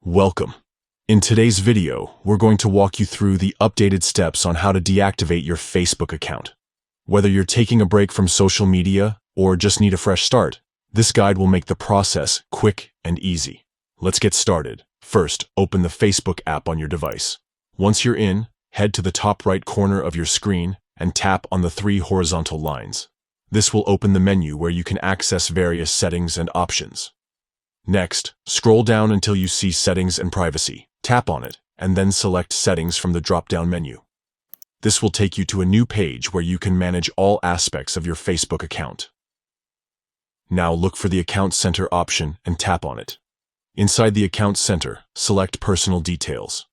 Welcome. In today's video, we're going to walk you through the updated steps on how to deactivate your Facebook account. Whether you're taking a break from social media or just need a fresh start, this guide will make the process quick and easy. Let's get started. First, open the Facebook app on your device. Once you're in, head to the top right corner of your screen and tap on the 3 horizontal lines. This will open the menu where you can access various settings and options. Next, scroll down until you see Settings and Privacy. Tap on it, and then select Settings from the drop-down menu. This will take you to a new page where you can manage all aspects of your Facebook account. Now look for the Account Center option and tap on it. Inside the Account Center, select Personal Details.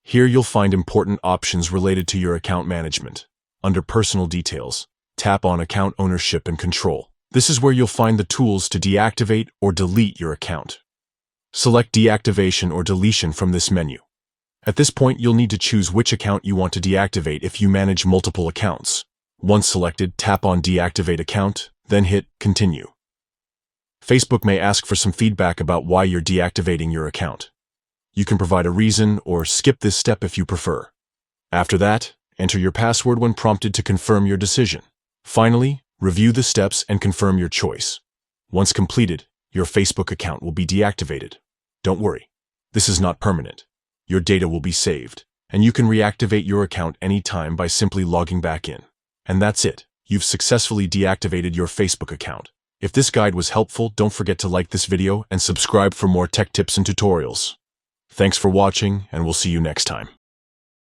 Here you'll find important options related to your account management. Under Personal Details, tap on Account Ownership and Control. This is where you'll find the tools to deactivate or delete your account. Select Deactivation or Deletion from this menu. At this point, you'll need to choose which account you want to deactivate if you manage multiple accounts. Once selected, tap on Deactivate Account, then hit Continue. Facebook may ask for some feedback about why you're deactivating your account. You can provide a reason or skip this step if you prefer. After that, enter your password when prompted to confirm your decision. Finally, review the steps and confirm your choice. Once completed, your Facebook account will be deactivated. Don't worry, this is not permanent. Your data will be saved, and you can reactivate your account anytime by simply logging back in. And that's it. You've successfully deactivated your Facebook account. If this guide was helpful, don't forget to like this video and subscribe for more tech tips and tutorials. Thanks for watching, and we'll see you next time.